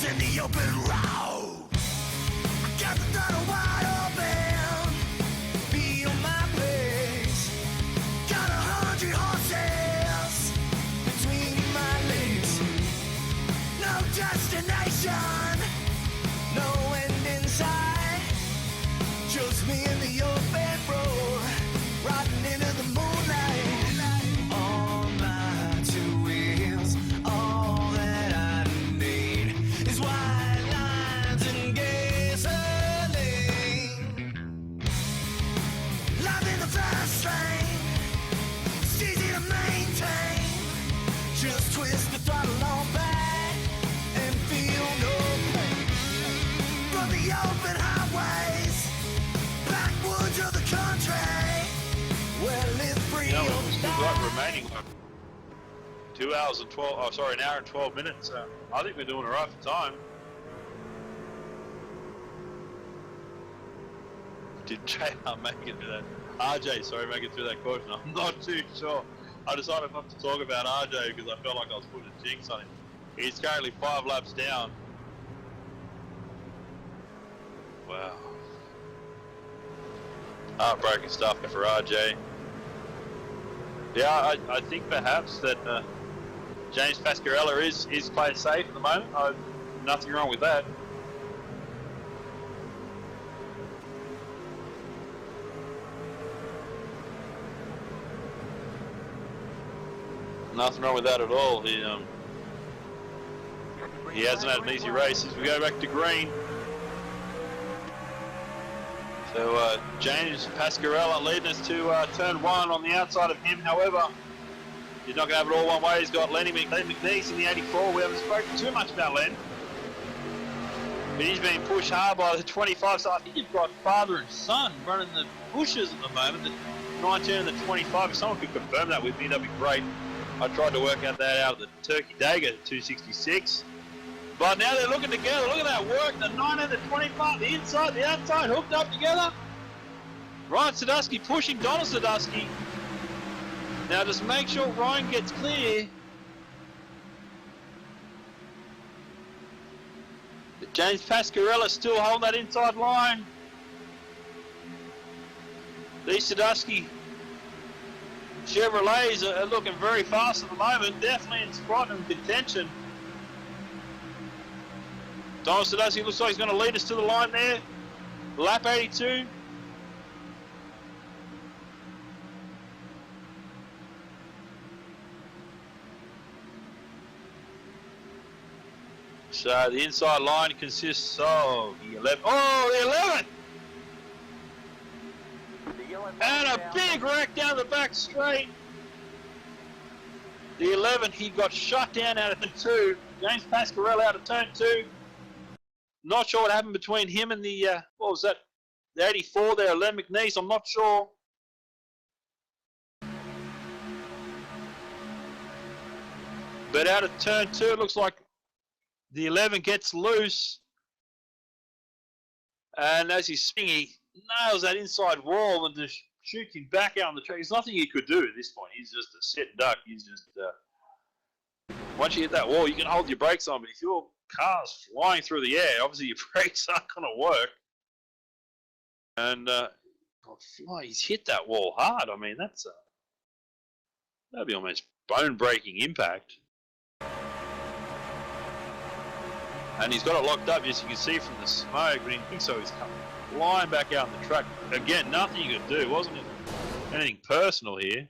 race in the open road. I got the throttle wide open, feel my pace. Got 100 horses between my legs. No destination, no end in sight. Just me in the open road, riding into the moonlight. On my two wheels, all that I need is white lines and gasoline. Life in the fast lane, it's easy to maintain. Just twist the throttle on back and feel no pain. From the open highways, backwoods of the country, where live free You know, or we've still die. got remaining like 2 hours and 12, oh sorry, an hour and 12 minutes. I think we're doing alright for time. Did JR make it through that? RJ, sorry, make it through that caution. I'm not too sure. I decided not to talk about RJ because I felt like I was putting a jinx on him. He's currently 5 laps down. Wow. Heartbreaking stuff for RJ. Yeah, I think perhaps that James Pasquarella is playing safe at the moment. Nothing wrong with that. Nothing wrong with that at all. He hasn't had an easy race as we go back to green. So James Pasquarella leading us to turn 1 on the outside of him. However, he's not going to have it all one way. He's got Lenny McNeese in the 84. We haven't spoken too much about Len, but he's being pushed hard by the 25. So I think you've got father and son running the bushes at the moment. The 19 and the 25. If someone could confirm that with me, that'd be great. I tried to work out that out of the Turkey Dagger 266. But now they're looking together. Look at that work. The 9 and the 25, the inside, the outside, hooked up together. Ryan Sadusky pushing Donald Sadusky. Now just make sure Ryan gets clear. But James Pasquarella still holding that inside line. These Sadusky Chevrolets are looking very fast at the moment. Definitely in spot and contention. Donald Sadusky looks like he's going to lead us to the line there. Lap 82. So the inside line consists of the 11. Oh, the 11! And a big wreck down the back straight. The 11, he got shut down out of turn 2. James Pasquarella out of turn 2. Not sure what happened between him and the, what was that? The 84 there, Len McNeese, I'm not sure. But out of turn 2, it looks like the 11 gets loose. And as he's swinging, he nails that inside wall and just shoots him back out on the track. There's nothing he could do at this point. He's just a sit duck. He's just, once you hit that wall, you can hold your brakes on, but if your car's flying through the air, obviously your brakes aren't going to work. And he's hit that wall hard. I mean, that's that'd be almost bone-breaking impact. And he's got it locked up, as you can see from the smoke, but he thinks so. He's coming flying back out on the track. Again, nothing you could do. It wasn't anything personal here.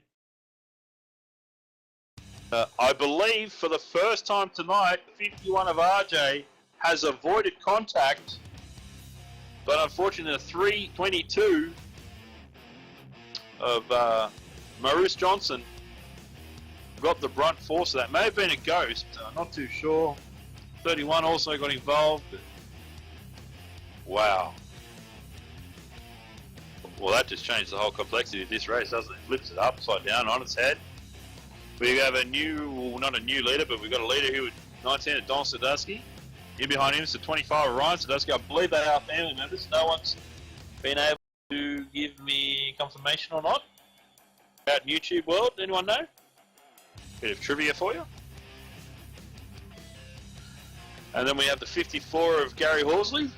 I believe for the first time tonight, 51 of RJ has avoided contact, but unfortunately the 322 of Maurice Johnson got the brunt force of that. May have been a ghost, not too sure. 31 also got involved. But wow. Well, that just changed the whole complexity of this race, doesn't it? Flips it upside down on its head. We have a new, well, not a new leader, but we've got a leader here with 19 at Don Sadusky. In behind him is the 25 of Ryan Sadusky. I believe they are family members. No one's been able to give me confirmation or not. About YouTube world, anyone know? Bit of trivia for you. And then we have the 54 of Gary Horsley.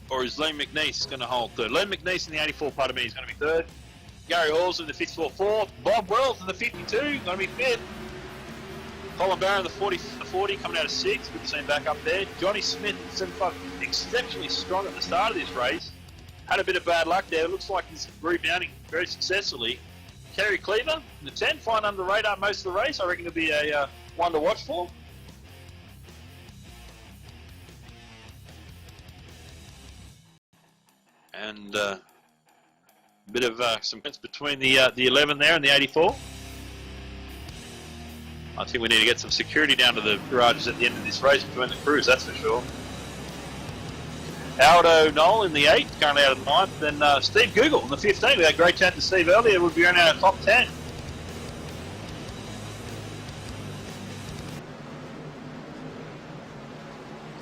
Or is Lee McNeese going to hold third? Lee McNeese in the 84, pardon me, is going to be third. Gary Horsley in the 54 fourth. Bob Wells in the 52, going to be fifth. Colin Barron in the 40 coming out of sixth. Good to see him back up there. Johnny Smith in the 75, exceptionally strong at the start of this race. Had a bit of bad luck there. Looks like he's rebounding very successfully. Kerry Cleaver in the 10, flying under the radar most of the race. I reckon it'll be a one to watch for. And a bit of some difference between the 11 there and the 84. I think we need to get some security down to the garages at the end of this race between the crews, that's for sure. Aldo Knoll in the 8, currently out of the 9th. Then Steve Google in the 15. We had a great chat to Steve earlier. Would be around our top 10.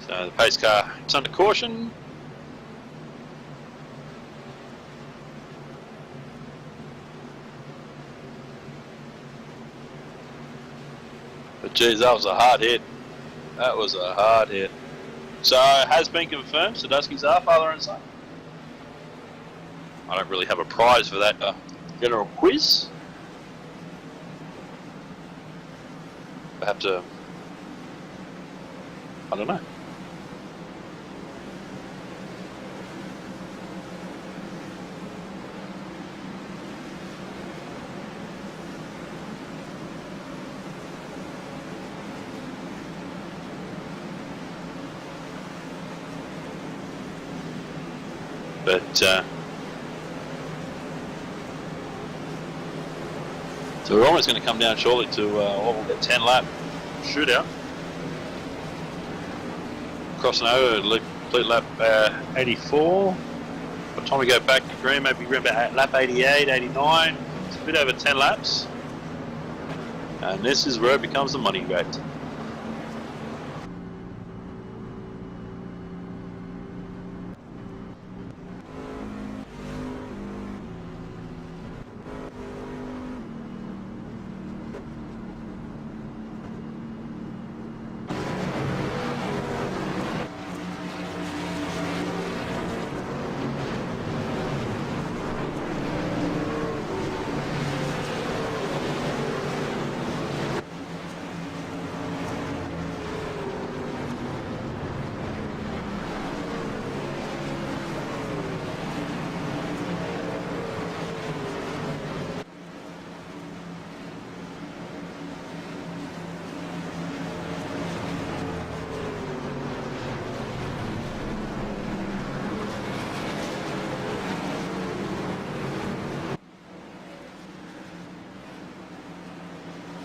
So the pace car is under caution. But geez, that was a hard hit. That was a hard hit. So it has been confirmed, Sadusky's our father and son. I don't really have a prize for that general quiz. I have to, I don't know. But so we're almost going to come down shortly to what will be a 10-lap shootout. Crossing over, complete lap 84. By the time we go back to green, maybe we're about lap 88, 89. It's a bit over 10 laps. And this is where it becomes the money grab.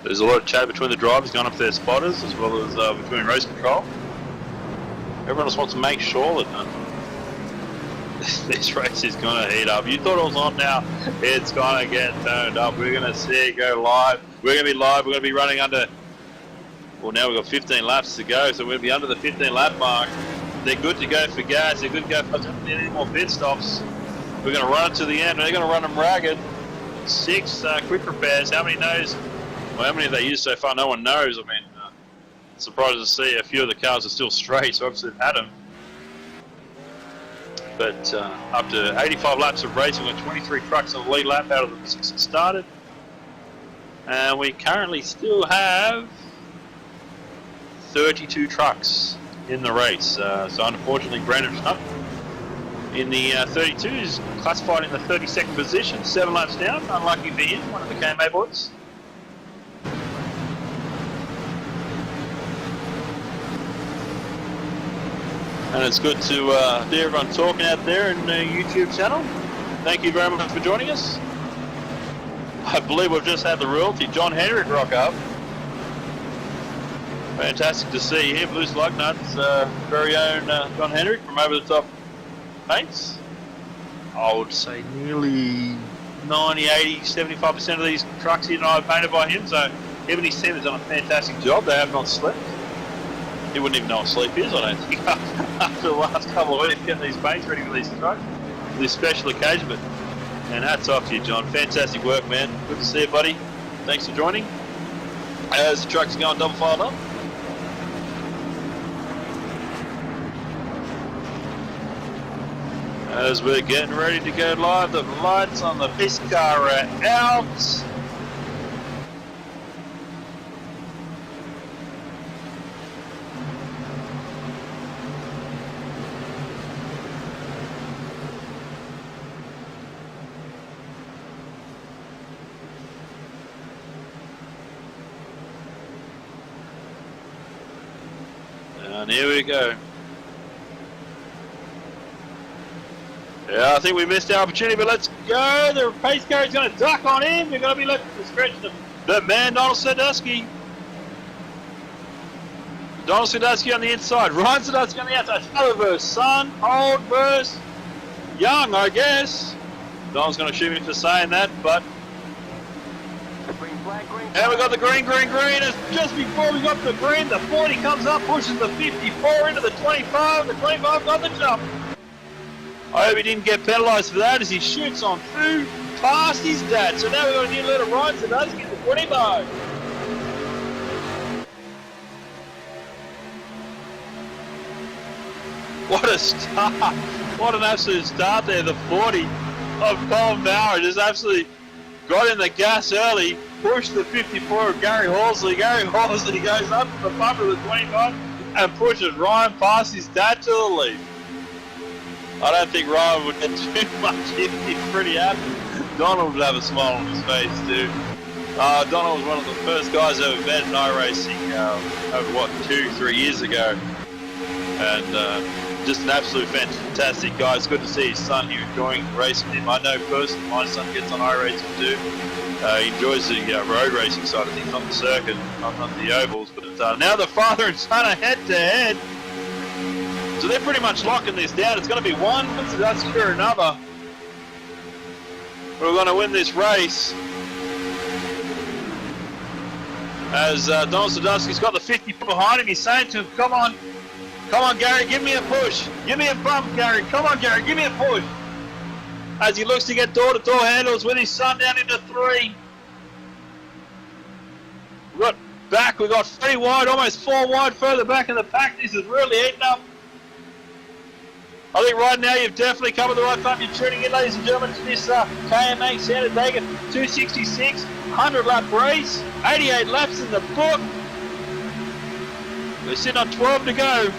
There's a lot of chat between the drivers going up to their spotters, as well as between race control. Everyone just wants to make sure that this race is going to heat up. You thought it was on now, it's going to get turned up. We're going to see it go live. We're going to be live, we're going to be running under, well now we've got 15 laps to go, so we're going to be under the 15 lap mark. They're good to go for gas, they're good to go for any more pit stops. We're going to run it to the end, and they're going to run them ragged. 6 quick repairs, how many knows? Well, how many have they used so far? No one knows. I mean, surprised to see a few of the cars are still straight, so obviously they've had them. But up to 85 laps of racing, we've got 23 trucks on the lead lap out of the 6 that started. And we currently still have 32 trucks in the race. So unfortunately, Brandon Schnupp in the 32s classified in the 32nd position, 7 laps down. Unlucky for him, one of the KMA boys. And it's good to hear everyone talking out there in the YouTube channel. Thank you very much for joining us. I believe we've just had the royalty, John Henrik, rock up. Fantastic to see him. Loose Lug Nuts, very own John Henrik from Over the Top Paints. I would say nearly 90, 80, 75% of these trucks here tonight are painted by him. So him and his team have done a fantastic job. They have not slept. He wouldn't even know what sleep is, I don't think, after the last couple of weeks getting these paints ready for these trucks, for this special occasion. But, and hats off to you, John. Fantastic work, man. Good to see you, buddy. Thanks for joining. As the trucks are going double filed up. As we're getting ready to go live, the lights on the pace car are out. And here we go. Yeah, I think we missed our opportunity, but let's go. The pace car is going to duck on in. We're going to be left to stretch the man, Donald Sandusky. Donald Sandusky on the inside. Ryan Sandusky on the outside. Father versus son, old versus young, I guess. Donald's going to shoot me for saying that, but... And we got the green. It's just before we got the green, the 40 comes up, pushes the 54 into the 25. The 25 got the jump. I hope he didn't get penalised for that as he shoots on through past his dad. So now we've got a new leader, Ryan Sandusky, the 25. What a start. What an absolute start there. The 40 of Colin Bauer just absolutely got in the gas early, pushed the 54 of Gary Horsley. Gary Horsley goes up to the bumper of the 25 and pushes Ryan past his dad to the lead. I don't think Ryan would get too much in. He's pretty happy. Donald would have a smile on his face too. Donald was one of the first guys I ever met in iRacing over 2-3 years ago, and just an absolute fantastic guy. It's good to see his son here enjoying racing him. I know personally my son gets on iRacing too. He enjoys the road racing side of things, not the circuit, not the ovals. But now the father and son are head to head. So they're pretty much locking this down. It's going to be one Sandusky or another. We're going to win this race. As Donald Sandusky's got the 50 behind him, he's saying to him, come on Gary, give me a push. Give me a bump, Gary. Come on, Gary, give me a push. As he looks to get door-to-door handles with his son down into 3. We got back, we got 3 wide, almost 4 wide further back in the pack. This is really eating up. I think right now you've definitely covered the right time. You're tuning in, ladies and gentlemen, to this KMA Santadega 266 100-lap race. 88 laps in the book. We're sitting on 12 to go.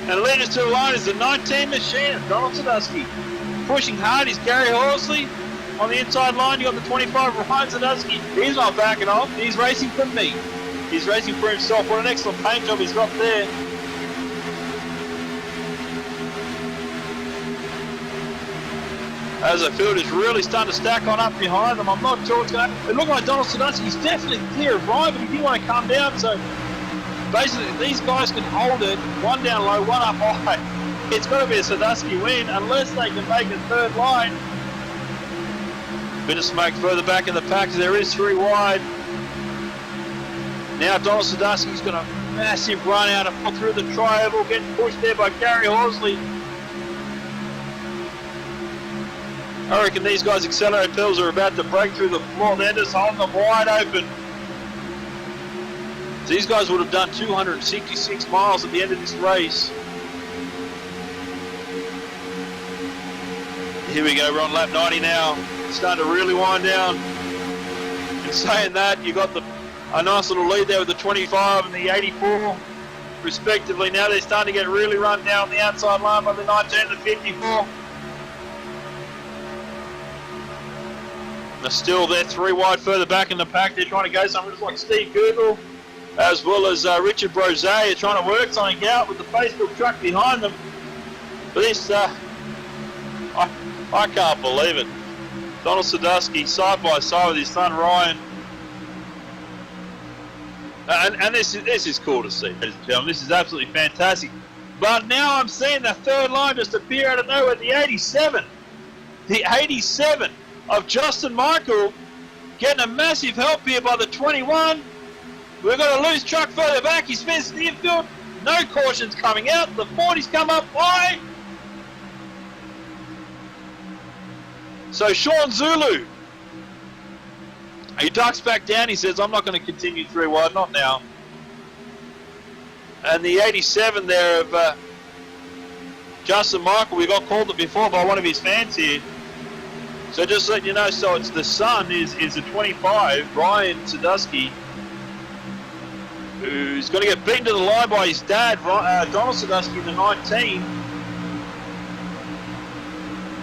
And leading us to the line is the 19 machine, Donald Sandusky. Pushing hard is Gary Horsley. On the inside line, you got the 25, Ryan Sandusky. He's not backing off. He's racing for me. He's racing for himself. What an excellent paint job he's got there. As the field is really starting to stack on up behind them. I'm not sure what's going to happen. It looked like Donald Sandusky's definitely clear of Ryan, but he didn't want to come down. So basically, these guys can hold it. One down low, one up high. It's got to be a Sandusky win unless they can make a third line. Bit of smoke further back in the pack. There is 3 wide. Now Donald Sandusky's got a massive run out and through the tri-oval, getting pushed there by Gary Horsley. I reckon these guys' accelerator pedals are about to break through the floor. They're just holding them wide open. These guys would have done 266 miles at the end of this race. Here we go, we're on lap 90 now. It's starting to really wind down. In saying that, you got a nice little lead there with the 25 and the 84, respectively. Now they're starting to get really run down the outside line by the 19 and the 54. They're still there, 3 wide further back in the pack. They're trying to go somewhere just like Steve Google, as well as Richard Brose are trying to work something out with the Facebook truck behind them. But this, I can't believe it. Donald Sandusky side by side with his son Ryan. And this is cool to see, ladies and gentlemen. This is absolutely fantastic. But now I'm seeing the third line just appear out of nowhere, the 87. The 87 of Justin Michael getting a massive help here by the 21. We've got a loose truck further back. He spins the infield. No cautions coming out. The 40's come up high. So Sean Zulu, he ducks back down. He says, I'm not going to continue 3 wide, not now. And the 87 there of Justin Michael, we got called it before by one of his fans here. So just letting you know, so it's the son is a 25, Ryan Sadusky, who's going to get beaten to the line by his dad, Donald Sadusky, in the 19.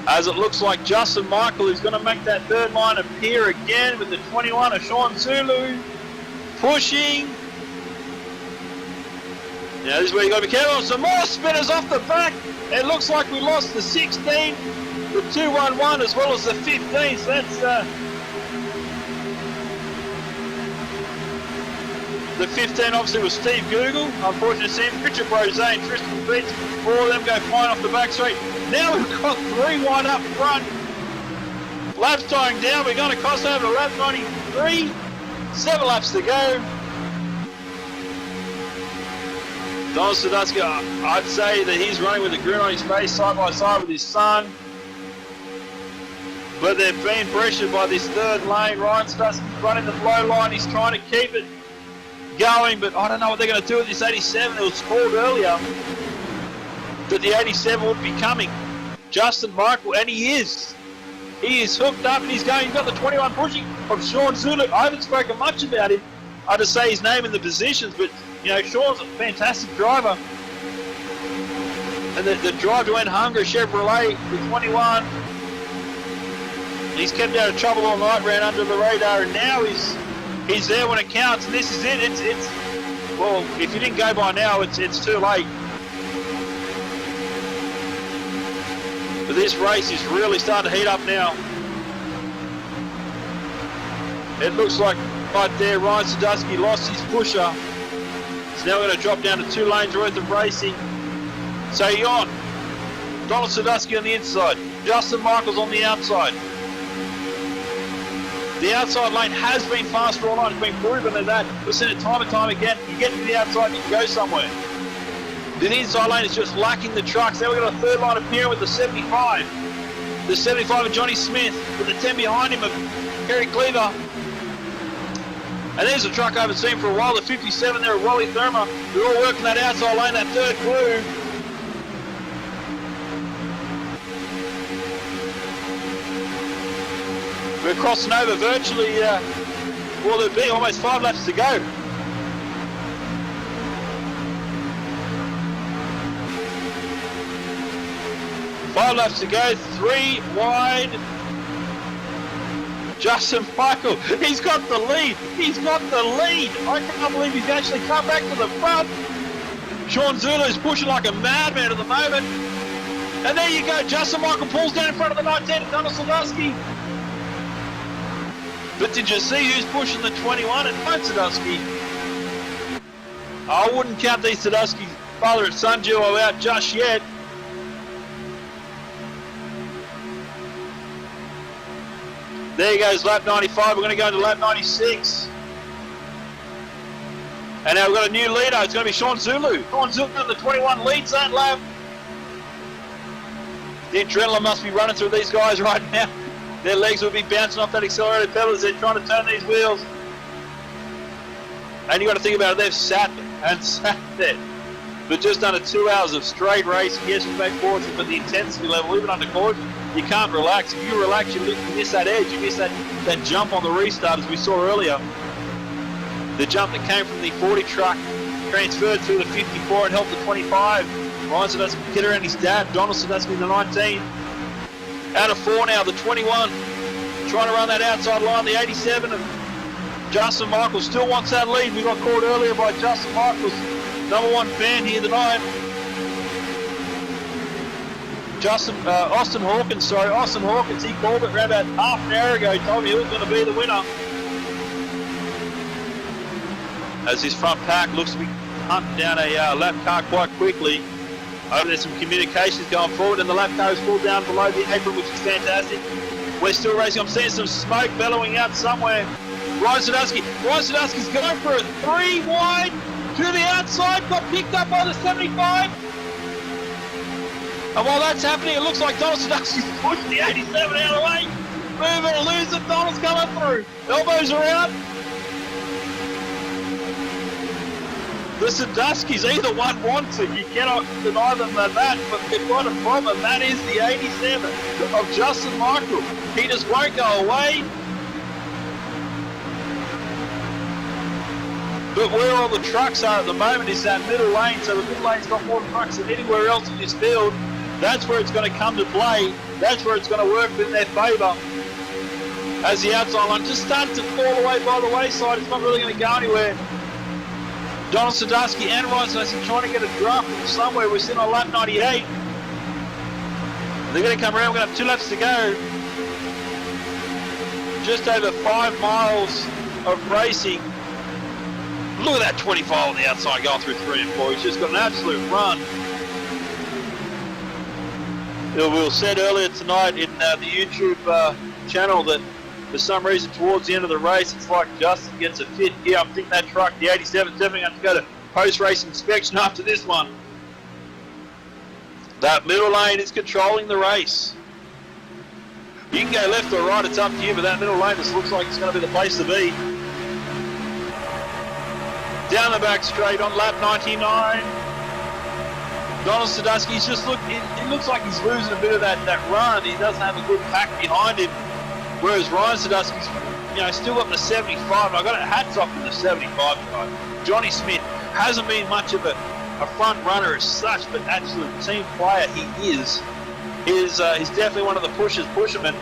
As it looks like Justin Michael is going to make that third line appear again with the 21 of Sean Zulu pushing. Now this is where you got to be careful. Some more spinners off the back. It looks like we lost the 16, the 211 as well as the 15. So that's the 15 obviously was Steve Google. Unfortunately, Steve, Richard Rose and Tristan Beats. All of them go flying off the back straight. Now we've got 3 wide up front. Laps tying down. We're going to cross over to lap 93. 7 laps to go. Don Sadusky, I'd say that he's running with a grin on his face side by side with his son. But they're being pressured by this third lane. Ryan Sadusky running the low line. He's trying to keep it going, but I don't know what they're going to do with this 87. It was called earlier that the 87 would be coming. Justin Michael, and he is. He is hooked up and he's going. He's got the 21 pushing of Sean Zulu. I haven't spoken much about him. I just say his name in the positions, but you know, Sean's a fantastic driver. And the drive to end Hunger Chevrolet with 21. He's kept out of trouble all night, ran under the radar, and now he's there when it counts. And this is it. It's well, if you didn't go by now, it's too late. But this race is really starting to heat up now. It looks like right there, Ryan Sadusky lost his pusher. So now we're going to drop down to 2 lanes worth of racing. So you're on. Donald Sadusky on the inside. Justin Michaels on the outside. The outside lane has been faster all night. It's been proven of that. We've seen it time and time again. You get to the outside, you can go somewhere. The inside lane is just lacking the trucks. Now we've got a third line appearing with the 75. The 75 of Johnny Smith with the 10 behind him of Kerry Cleaver. And there's a truck I haven't seen for a while, the 57 there of Wally Thurmer. They're all working that outside lane, that third glue. We're crossing over virtually, well, there'll be almost 5 laps to go. Five laps to go, 3 wide. Justin Michael, he's got the lead. He's got the lead. I can't believe he's actually come back to the front. Sean Zulu's pushing like a madman at the moment. And there you go, Justin Michael pulls down in front of the 19 of Donald Sadusky. But did you see who's pushing the 21 at Sadusky? I wouldn't count these Sadusky father and son duo out just yet. There goes lap 95. We're going to go into lap 96. And now we've got a new leader. It's going to be Sean Zulu. Sean Zulu in the 21 leads that lap. The adrenaline must be running through these guys right now. Their legs will be bouncing off that accelerated pedal as they're trying to turn these wheels. And you've got to think about it. They've sat and sat there for just under 2 hours of straight racing. Yes, we make forwards, but the intensity level, even under caution, you can't relax. If you relax, you miss that edge. You miss that jump on the restart, as we saw earlier. The jump that came from the 40 truck transferred through the 54 and helped the 25. Ryan Sadusky get around his dad, Donald Sadusky, the 19. Out of 4 now, the 21. Trying to run that outside line, the 87 of Justin Michaels still wants that lead. We got caught earlier by Justin Michaels, #1 fan here tonight. Austin Hawkins, he called it around about half an hour ago. He told me he was going to be the winner. As his front pack looks to be hunting down a lap car quite quickly. There's some communications going forward, and the lap car is pulled down below the apron, which is fantastic. We're still racing. I'm seeing some smoke bellowing out somewhere. Ryan Sadusky's going for a 3 wide to the outside, got picked up by the 75. And while that's happening, it looks like Donald Sadusky's pushing the 87 out of the way. Move it or lose it, Donald's coming through. Elbows are out. The Sandusky's either one wants it, you cannot deny them that, but they've got a problem. That is the 87 of Justin Michael. He just won't go away. But where all the trucks are at the moment is that middle lane, so the middle lane's got more trucks than anywhere else in this field. That's where it's going to come to play. That's where it's going to work in their favour. As the outside line just started to fall away by the wayside, it's not really going to go anywhere. Donald Sandusky and Ryan Sandusky trying to get a draft from somewhere. We're sitting on lap 98. They're going to come around. We're going to have 2 laps to go. Just over 5 miles of racing. Look at that 25 on the outside going through 3 and 4. He's just got an absolute run. We were said earlier tonight in the YouTube channel that for some reason towards the end of the race it's like Justin gets a fit gear. I think that truck, the 87, is definitely going to go to post-race inspection after this one. That middle lane is controlling the race. You can go left or right, it's up to you, but that middle lane just looks like it's going to be the place to be. Down the back straight on lap 99. Donald Sandusky's just it looks like he's losing a bit of that run. He doesn't have a good pack behind him. Whereas Ryan Sandusky's, still got the 75. I got hats off to the 75 guy. Johnny Smith hasn't been much of a front runner as such, but absolute team player he is. He's definitely one of the pushing men.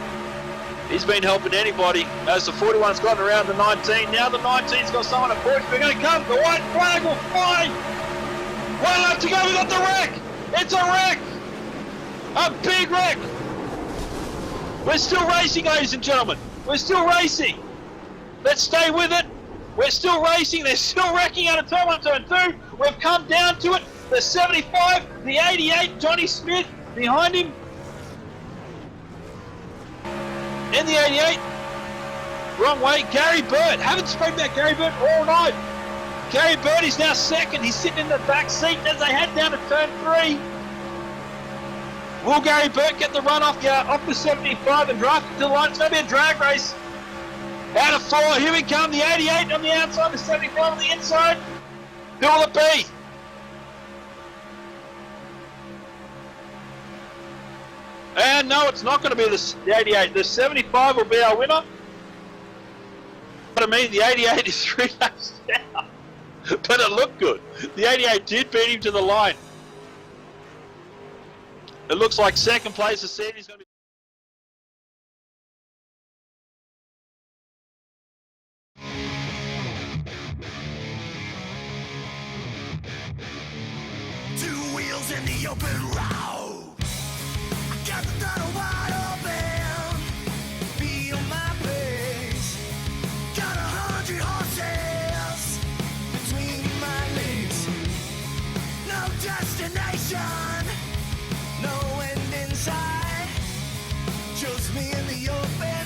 He's been helping anybody as the 41's gotten around the 19. Now the 19's got someone to push. We're going to come. The white flag will fly. 1 lap to go. We got the wreck. It's a wreck. A big wreck. We're still racing, ladies and gentlemen. We're still racing. Let's stay with it. We're still racing. They're still wrecking out of turn 1, turn 2. We've come down to it. The 75, the 88, Johnny Smith behind him. In the 88, wrong way, Gary Burt. Haven't spoken about Gary Burt all night. Gary Burt is now second. He's sitting in the back seat as they head down to turn 3. Will Gary Burt get the run off the 75 and draft it to the line? It's going to be a drag race. Out of 4, here we come. The 88 on the outside, the 75 on the inside. Who will it be? And no, it's not going to be the 88. The 75 will be our winner. But I mean, the 88 is 3 laps down. But it looked good. The 88 did beat him to the line. It looks like second place. The Sandy's going to be. In the open road, I got the throttle wide open, feel my pace, got 100 horses between my legs, no destination, no end in sight, just me in the open.